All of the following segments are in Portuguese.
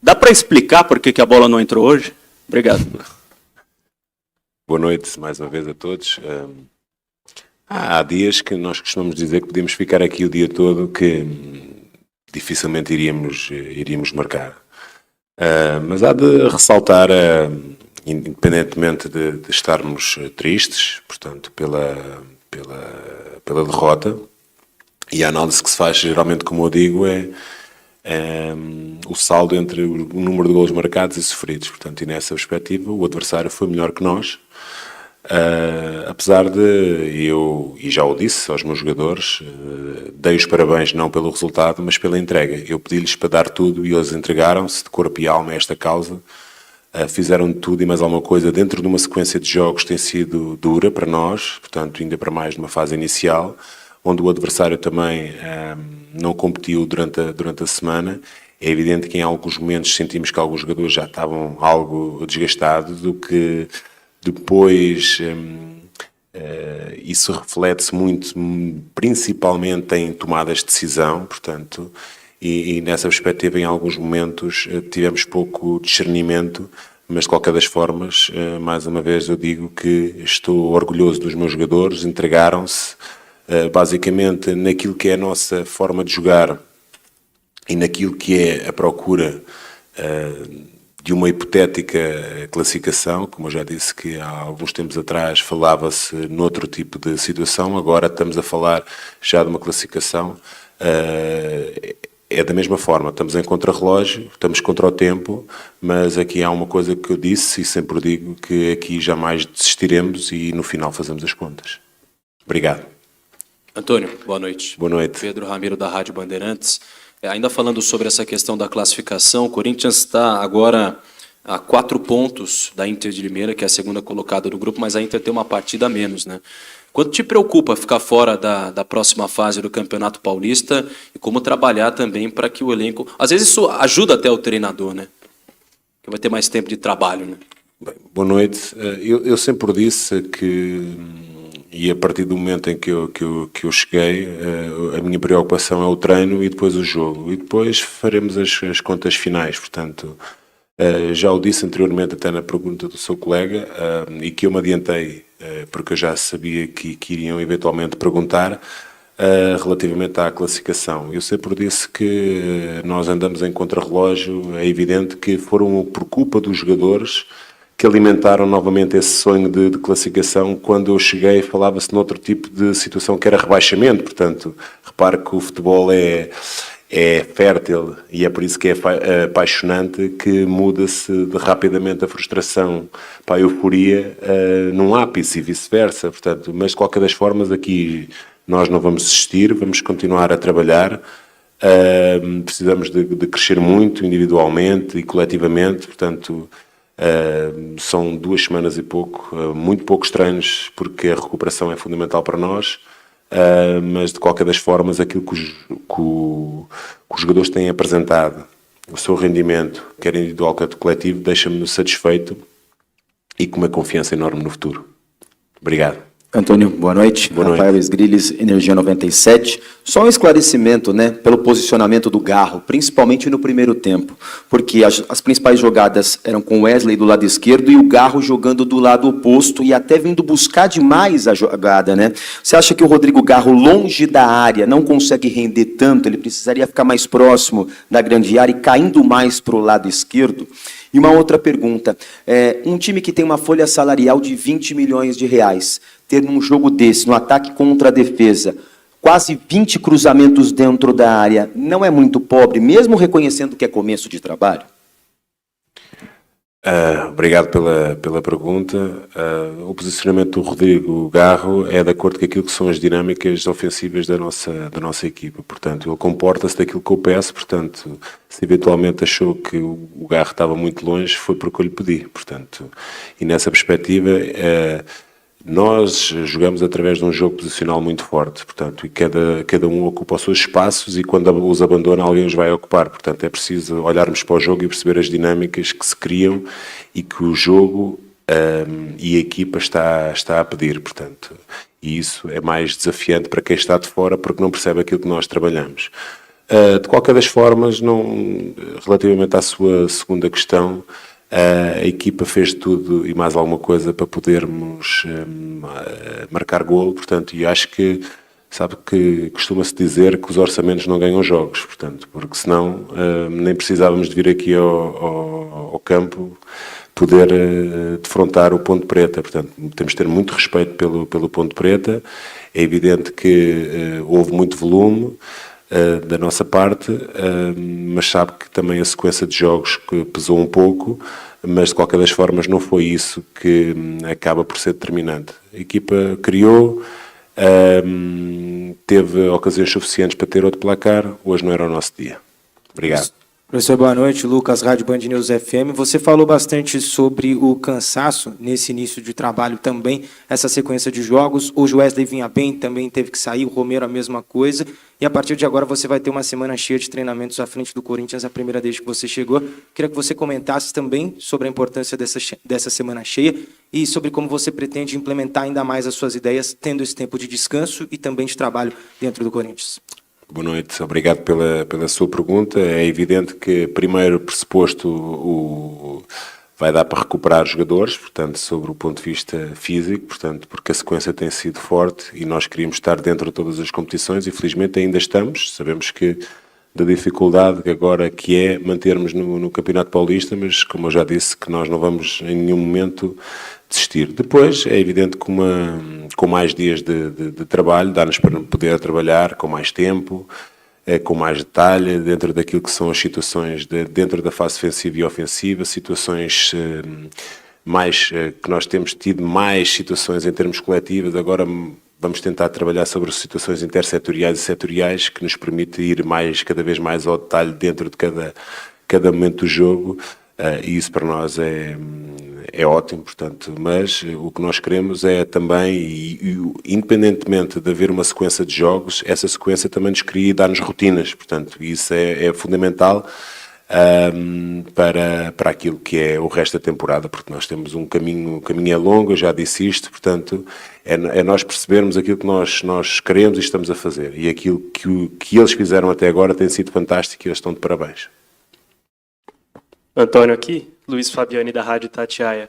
Dá para explicar por que a bola não entrou hoje? Obrigado. Boa noite mais uma vez a todos. Há dias que nós costumamos dizer que podíamos ficar aqui o dia todo que dificilmente iríamos marcar. Mas há de ressaltar, independentemente de estarmos tristes, portanto, pela derrota, e a análise que se faz geralmente, como eu digo, é o saldo entre o número de golos marcados e sofridos. Portanto, e nessa perspectiva, o adversário foi melhor que nós. Apesar de eu, e já o disse aos meus jogadores, dei os parabéns não pelo resultado, mas pela entrega. Eu pedi-lhes para dar tudo e eles entregaram-se de corpo e alma a esta causa. Fizeram de tudo e mais alguma coisa dentro de uma sequência de jogos que tem sido dura para nós, portanto, ainda para mais numa fase inicial, onde o adversário também não competiu durante a semana. É evidente que em alguns momentos sentimos que alguns jogadores já estavam algo desgastados, do que depois isso reflete-se muito, principalmente em tomadas de decisão, portanto, e nessa perspectiva em alguns momentos tivemos pouco discernimento, mas de qualquer das formas, mais uma vez eu digo que estou orgulhoso dos meus jogadores, entregaram-se basicamente naquilo que é a nossa forma de jogar e naquilo que é a procura de uma hipotética classificação. Como eu já disse que há alguns tempos atrás falava-se noutro tipo de situação, agora estamos a falar já de uma classificação. É da mesma forma, estamos em contrarrelógio, estamos contra o tempo, mas aqui há uma coisa que eu disse e sempre digo, que aqui jamais desistiremos e no final fazemos as contas. Obrigado. Antônio, boa noite. Boa noite. Pedro Ramiro, da Rádio Bandeirantes. Ainda falando sobre essa questão da classificação, o Corinthians está agora a 4 pontos da Inter de Limeira, que é a segunda colocada do grupo, mas a Inter tem uma partida a menos, né? Quanto te preocupa ficar fora da próxima fase do Campeonato Paulista e como trabalhar também para que o elenco... Às vezes isso ajuda até o treinador, né? Que vai ter mais tempo de trabalho, né? Bem, boa noite. Eu sempre disse que... E a partir do momento em que eu cheguei, a minha preocupação é o treino e depois o jogo. E depois faremos as contas finais. Portanto, já o disse anteriormente até na pergunta do seu colega, e que eu me adiantei, porque eu já sabia que iriam eventualmente perguntar, relativamente à classificação. Eu sempre disse que nós andamos em contrarrelógio. É evidente que foram por culpa dos jogadores que alimentaram novamente esse sonho de classificação. Quando eu cheguei falava-se noutro tipo de situação que era rebaixamento, portanto, repare que o futebol é fértil e é por isso que é apaixonante, que muda-se rapidamente a frustração para a euforia num ápice e vice-versa, portanto, mas de qualquer das formas aqui nós não vamos desistir, vamos continuar a trabalhar. Precisamos de crescer muito individualmente e coletivamente, portanto... são 2 semanas e pouco, muito poucos treinos, porque a recuperação é fundamental para nós, mas de qualquer das formas aquilo que os jogadores têm apresentado, o seu rendimento, quer individual quer coletivo, deixa-me satisfeito e com uma confiança enorme no futuro. Obrigado. Antônio, boa noite. Boa noite. Rafael Esgrilles, Energia 97. Só um esclarecimento, né, pelo posicionamento do Garro, principalmente no primeiro tempo, porque as principais jogadas eram com o Wesley do lado esquerdo e o Garro jogando do lado oposto e até vindo buscar demais a jogada, né? Você acha que o Rodrigo Garro, longe da área, não consegue render tanto? Ele precisaria ficar mais próximo da grande área e caindo mais para o lado esquerdo? E uma outra pergunta, um time que tem uma folha salarial de 20 milhões de reais, ter num jogo desse, no ataque contra a defesa, quase 20 cruzamentos dentro da área, não é muito pobre, mesmo reconhecendo que é começo de trabalho? Obrigado pela pergunta. O posicionamento do Rodrigo Garro é de acordo com aquilo que são as dinâmicas ofensivas da nossa equipa. Portanto, ele comporta-se daquilo que eu peço. Portanto, se eventualmente achou que o Garro estava muito longe, foi porque eu lhe pedi. Portanto, e nessa perspectiva, nós jogamos através de um jogo posicional muito forte, portanto, e cada um ocupa os seus espaços e quando os abandona alguém os vai ocupar, portanto é preciso olharmos para o jogo e perceber as dinâmicas que se criam e que o jogo e a equipa está a pedir, portanto, e isso é mais desafiante para quem está de fora porque não percebe aquilo que nós trabalhamos. De qualquer das formas, relativamente à sua segunda questão, a equipa fez tudo e mais alguma coisa para podermos marcar golo, portanto, e acho que, sabe que costuma-se dizer que os orçamentos não ganham jogos, portanto, porque senão nem precisávamos de vir aqui ao campo poder defrontar o Ponte Preta, portanto, temos de ter muito respeito pelo Ponte Preta, é evidente que houve muito volume, da nossa parte, mas sabe que também a sequência de jogos que pesou um pouco, mas de qualquer das formas não foi isso que acaba por ser determinante. A equipa criou, teve ocasiões suficientes para ter outro placar, hoje não era o nosso dia. Obrigado. Professor, boa noite. Lucas, Rádio Band News FM. Você falou bastante sobre o cansaço nesse início de trabalho também, essa sequência de jogos. Hoje o Wesley vinha bem, também teve que sair, o Romero a mesma coisa. E a partir de agora você vai ter uma semana cheia de treinamentos à frente do Corinthians, a primeira desde que você chegou. Queria que você comentasse também sobre a importância dessa semana cheia e sobre como você pretende implementar ainda mais as suas ideias, tendo esse tempo de descanso e também de trabalho dentro do Corinthians. Boa noite, obrigado pela sua pergunta. É evidente que, primeiro pressuposto, vai dar para recuperar os jogadores, portanto, sobre o ponto de vista físico, portanto, porque a sequência tem sido forte e nós queríamos estar dentro de todas as competições e, felizmente, ainda estamos. Sabemos que da dificuldade agora que é mantermos no Campeonato Paulista, mas, como eu já disse, que nós não vamos em nenhum momento desistir. Depois, é evidente que com mais dias de trabalho, dá-nos para poder trabalhar com mais tempo, com mais detalhe, dentro daquilo que são as situações, dentro da fase defensiva e ofensiva, situações que nós temos tido mais situações em termos coletivos, agora vamos tentar trabalhar sobre situações intersetoriais e setoriais que nos permite ir cada vez mais ao detalhe dentro de cada momento do jogo, e isso para nós é ótimo, portanto, mas o que nós queremos é também, independentemente de haver uma sequência de jogos, essa sequência também nos cria e dá-nos rotinas, portanto, isso é fundamental para aquilo que é o resto da temporada, porque nós temos o caminho é longo, eu já disse isto, portanto, é nós percebermos aquilo que nós queremos e estamos a fazer, e aquilo que eles fizeram até agora tem sido fantástico e eles estão de parabéns. Antônio aqui, Luiz Fabiani da Rádio Itatiaia.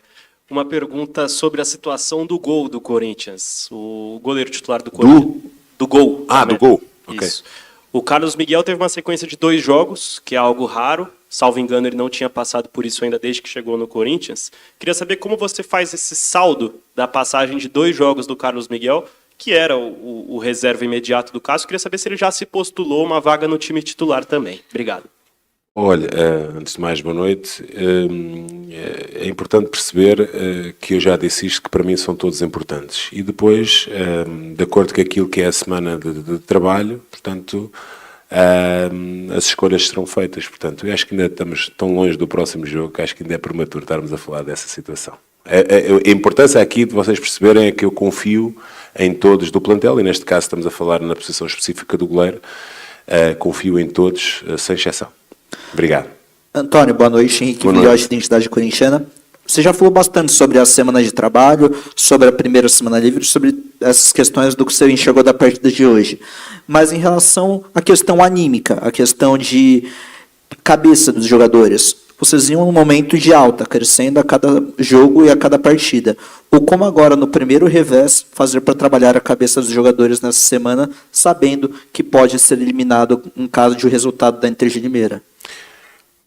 Uma pergunta sobre a situação do gol do Corinthians. O goleiro titular do Corinthians... Do gol. Do gol. Ok. Isso. O Carlos Miguel teve uma sequência de 2 jogos, que é algo raro. Salvo engano, ele não tinha passado por isso ainda desde que chegou no Corinthians. Queria saber como você faz esse saldo da passagem de 2 jogos do Carlos Miguel, que era o reserva imediato do caso. Queria saber se ele já se postulou uma vaga no time titular também. Obrigado. Olha, antes de mais, boa noite. É importante perceber que eu já disse isto, que para mim são todos importantes. E depois, de acordo com aquilo que é a semana de trabalho, portanto, as escolhas serão feitas. Portanto, eu acho que ainda estamos tão longe do próximo jogo que acho que ainda é prematuro estarmos a falar dessa situação. A importância aqui de vocês perceberem é que eu confio em todos do plantel, e neste caso estamos a falar na posição específica do goleiro, confio em todos, sem exceção. Obrigado. Antônio, boa noite. Henrique Vilhote, Identidade Corintiana. Você já falou bastante sobre as semanas de trabalho, sobre a primeira semana livre, sobre essas questões do que você enxergou da partida de hoje. Mas em relação à questão anímica, a questão de cabeça dos jogadores, vocês iam num momento de alta, crescendo a cada jogo e a cada partida. Ou como agora, no primeiro revés, fazer para trabalhar a cabeça dos jogadores nessa semana, sabendo que pode ser eliminado em caso de um resultado da Inter de Limeira?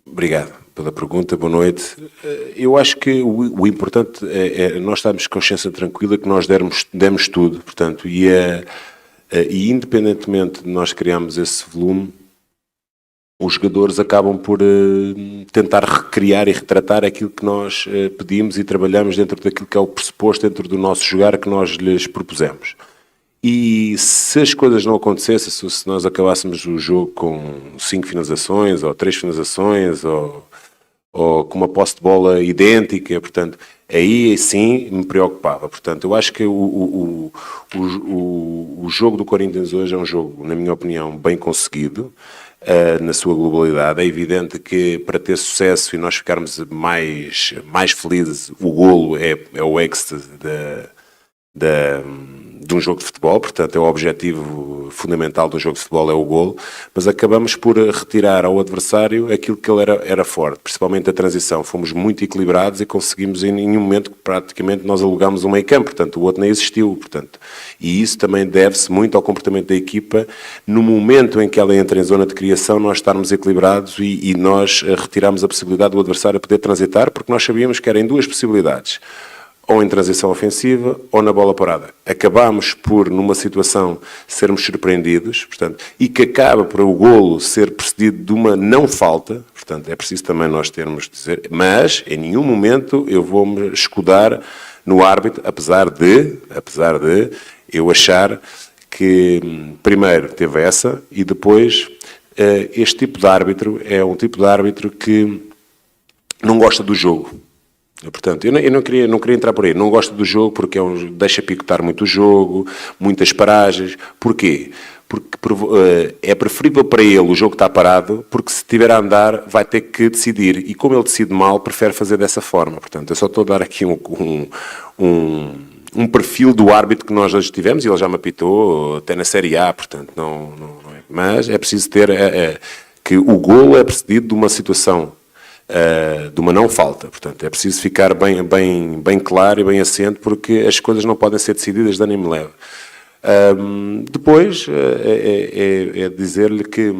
Obrigado pela pergunta, boa noite. Eu acho que o importante é nós estarmos com consciência tranquila que nós demos tudo, portanto, e independentemente de nós criarmos esse volume, os jogadores acabam por tentar recriar e retratar aquilo que nós pedimos e trabalhamos dentro daquilo que é o pressuposto, dentro do nosso jogar que nós lhes propusemos. E se as coisas não acontecessem, se nós acabássemos o jogo com 5 finalizações, ou 3 finalizações, ou com uma posse de bola idêntica, portanto, aí sim me preocupava. Portanto, eu acho que o jogo do Corinthians hoje é um jogo, na minha opinião, bem conseguido, na sua globalidade. É evidente que para ter sucesso e nós ficarmos mais felizes, o golo é o êxtase de um jogo de futebol, portanto é o objetivo fundamental do jogo de futebol, é o golo, mas acabamos por retirar ao adversário aquilo que ele era forte, principalmente a transição. Fomos muito equilibrados e conseguimos em nenhum momento, praticamente nós alugámos um meio campo, portanto o outro nem existiu, portanto, e isso também deve-se muito ao comportamento da equipa, no momento em que ela entra em zona de criação, nós estarmos equilibrados e nós retiramos a possibilidade do adversário poder transitar, porque nós sabíamos que eram duas possibilidades, ou em transição ofensiva ou na bola parada. Acabámos por, numa situação, sermos surpreendidos, portanto, e que acaba por o golo ser precedido de uma não falta, portanto, é preciso também nós termos de dizer, mas em nenhum momento eu vou-me escudar no árbitro, apesar de eu achar que primeiro teve essa e depois este tipo de árbitro é um tipo de árbitro que não gosta do jogo. Portanto, eu não queria entrar por aí. Não gosto do jogo porque deixa picotar muito o jogo, muitas paragens. Porquê? Porque é preferível para ele o jogo estar parado, porque se estiver a andar vai ter que decidir. E como ele decide mal, prefere fazer dessa forma. Portanto, eu só estou a dar aqui um perfil do árbitro que nós hoje tivemos, e ele já me apitou até na Série A, portanto, não é. Mas é preciso ter que o golo é precedido de uma situação de uma não falta, portanto é preciso ficar bem claro e bem assente, porque as coisas não podem ser decididas de ânimo leve. Depois é dizer-lhe que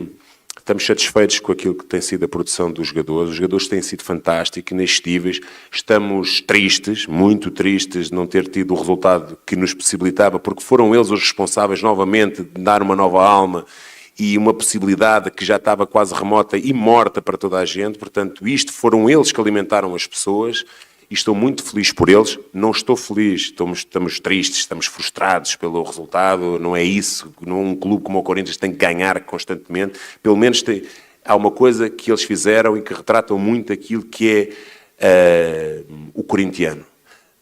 estamos satisfeitos com aquilo que tem sido a produção dos jogadores. Os jogadores têm sido fantásticos, inexcedíveis. Estamos tristes, muito tristes de não ter tido o resultado que nos possibilitava, porque foram eles os responsáveis novamente de dar uma nova alma e uma possibilidade que já estava quase remota e morta para toda a gente. Portanto, isto foram eles que alimentaram as pessoas e estou muito feliz por eles. Não estou feliz, estamos tristes, estamos frustrados pelo resultado, não é isso. Um clube como o Corinthians tem que ganhar constantemente. Pelo menos há uma coisa que eles fizeram e que retratam muito aquilo que é o corintiano.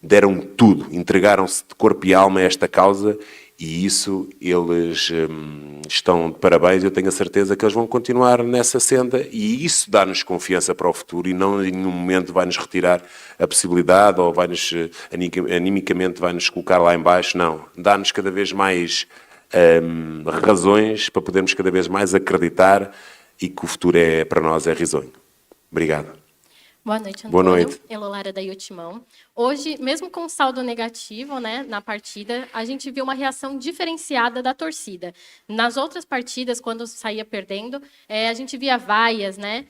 Deram tudo, entregaram-se de corpo e alma a esta causa. E isso, eles estão de parabéns, eu tenho a certeza que eles vão continuar nessa senda e isso dá-nos confiança para o futuro e não em nenhum momento vai-nos retirar a possibilidade ou vai-nos, animicamente, vai-nos colocar lá em baixo, não. Dá-nos cada vez mais razões para podermos cada vez mais acreditar e que o futuro para nós é risonho. Obrigado. Boa noite, Antônio. Boa noite. Elolária da Iotimão. Hoje, mesmo com saldo negativo, né, na partida, a gente viu uma reação diferenciada da torcida. Nas outras partidas, quando saía perdendo, a gente via vaias, né,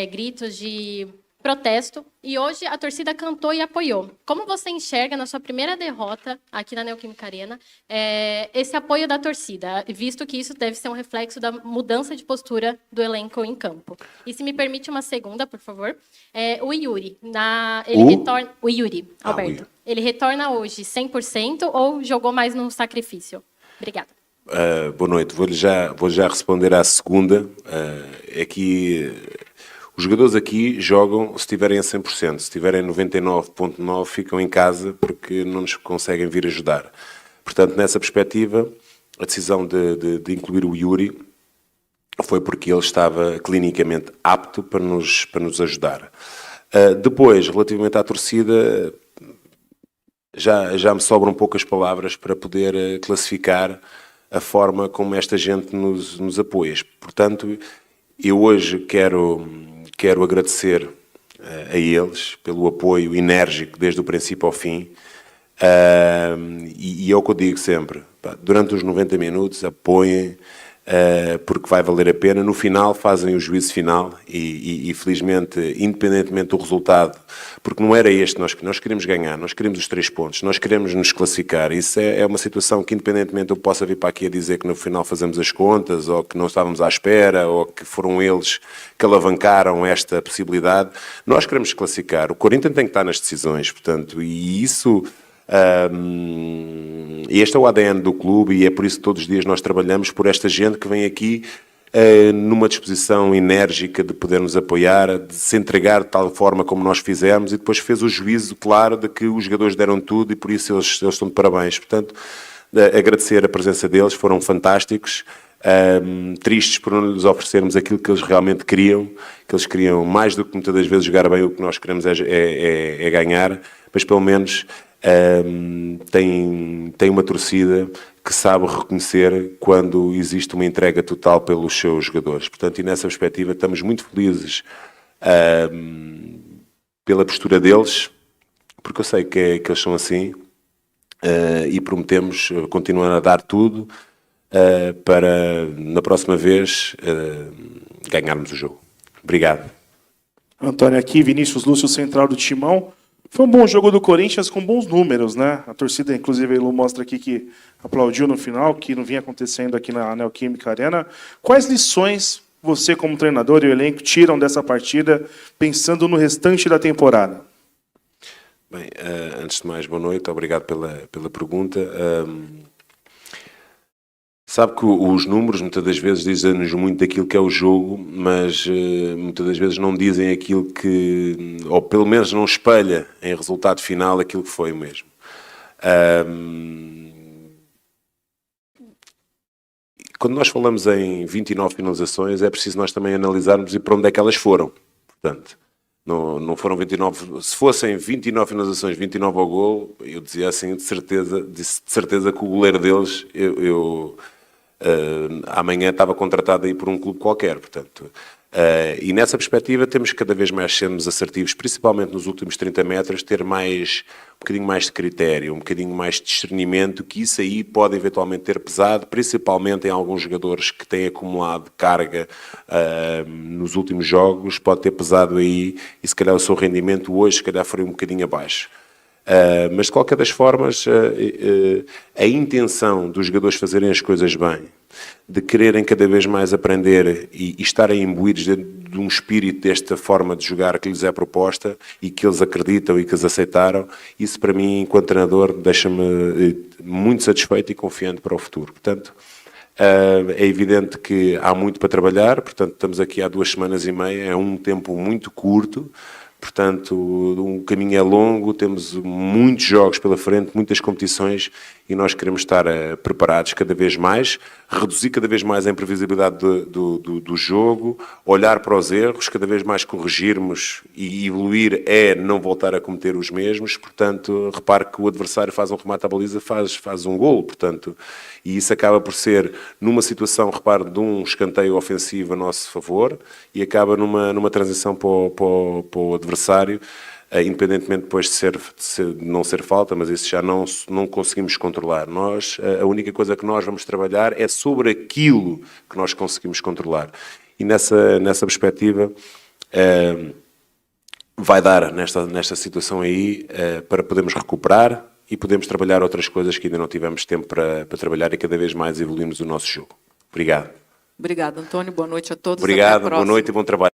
gritos de protesto, e hoje a torcida cantou e apoiou. Como você enxerga na sua primeira derrota aqui na Neoquímica Arena esse apoio da torcida, visto que isso deve ser um reflexo da mudança de postura do elenco em campo? E se me permite uma segunda, por favor, o Yuri, o Yuri, Alberto, ele retorna hoje 100% ou jogou mais no sacrifício? Obrigada. Boa noite, vou-lhe já responder à segunda. Os jogadores aqui jogam se estiverem a 100%, se estiverem a 99,9% ficam em casa porque não nos conseguem vir ajudar. Portanto, nessa perspectiva, a decisão de incluir o Yuri foi porque ele estava clinicamente apto para nos ajudar. Depois, relativamente à torcida, já me sobram poucas palavras para poder classificar a forma como esta gente nos apoia. Portanto, eu hoje quero agradecer a eles pelo apoio enérgico desde o princípio ao fim e é o que eu digo sempre, durante os 90 minutos apoiem porque vai valer a pena, no final fazem o juízo final e felizmente, independentemente do resultado, porque não era este, nós queremos ganhar, nós queremos os 3 pontos, nós queremos nos classificar, isso é uma situação que independentemente eu possa vir para aqui a dizer que no final fazemos as contas, ou que não estávamos à espera, ou que foram eles que alavancaram esta possibilidade, nós queremos classificar, o Corinthians tem que estar nas decisões, portanto, e isso... este é o ADN do clube e é por isso que todos os dias nós trabalhamos por esta gente que vem aqui numa disposição enérgica de poder nos apoiar, de se entregar de tal forma como nós fizemos e depois fez o juízo claro de que os jogadores deram tudo e por isso eles estão de parabéns. Portanto, agradecer a presença deles, foram fantásticos. Tristes por não lhes oferecermos aquilo que eles realmente queriam, que eles queriam mais do que muitas das vezes jogar bem, o que nós queremos é ganhar, mas pelo menos tem uma torcida que sabe reconhecer quando existe uma entrega total pelos seus jogadores. Portanto, e nessa perspectiva estamos muito felizes pela postura deles, porque eu sei que eles são assim, e prometemos continuar a dar tudo para, na próxima vez, ganharmos o jogo. Obrigado. Antônio aqui, Vinícius Lúcio, central do Timão. Foi um bom jogo do Corinthians com bons números, né? A torcida, inclusive, ele mostra aqui que aplaudiu no final, que não vinha acontecendo aqui na Neoquímica Arena. Quais lições você, como treinador e o elenco, tiram dessa partida, pensando no restante da temporada? Bem, antes de mais, boa noite, obrigado pela pergunta. Sabe que os números muitas das vezes dizem-nos muito daquilo que é o jogo, mas muitas das vezes não dizem aquilo que, ou pelo menos não espelha em resultado final aquilo que foi mesmo. Quando nós falamos em 29 finalizações, é preciso nós também analisarmos e para onde é que elas foram. Portanto, não foram 29, se fossem 29 finalizações, 29 ao gol, eu dizia assim, de certeza que o goleiro deles, amanhã estava contratado aí por um clube qualquer, portanto. E nessa perspectiva temos que cada vez mais sermos assertivos, principalmente nos últimos 30 metros, ter um bocadinho mais de critério, um bocadinho mais de discernimento, que isso aí pode eventualmente ter pesado, principalmente em alguns jogadores que têm acumulado carga nos últimos jogos, pode ter pesado aí, e se calhar o seu rendimento hoje se calhar foi um bocadinho abaixo. Mas de qualquer das formas, a intenção dos jogadores fazerem as coisas bem, de quererem cada vez mais aprender e estarem imbuídos de um espírito desta forma de jogar que lhes é proposta e que eles acreditam e que eles aceitaram, isso para mim, enquanto treinador, deixa-me muito satisfeito e confiante para o futuro. Portanto, é evidente que há muito para trabalhar, portanto estamos aqui há 2 semanas e meia, é um tempo muito curto. Portanto, o caminho é longo, temos muitos jogos pela frente, muitas competições e nós queremos estar preparados cada vez mais, reduzir cada vez mais a imprevisibilidade do jogo, olhar para os erros, cada vez mais corrigirmos e evoluir é não voltar a cometer os mesmos. Portanto, repare que o adversário faz um remate à baliza, faz um golo, portanto, e isso acaba por ser, numa situação, repare, de um escanteio ofensivo a nosso favor e acaba numa transição para o adversário, independentemente depois de não ser falta, mas isso já não conseguimos controlar. A única coisa que nós vamos trabalhar é sobre aquilo que nós conseguimos controlar. E nessa perspectiva, vai dar nesta situação aí para podermos recuperar e podemos trabalhar outras coisas que ainda não tivemos tempo para trabalhar e cada vez mais evoluirmos o nosso jogo. Obrigado. Obrigado, Antônio. Boa noite a todos. Obrigado, Até a boa noite e bom trabalho.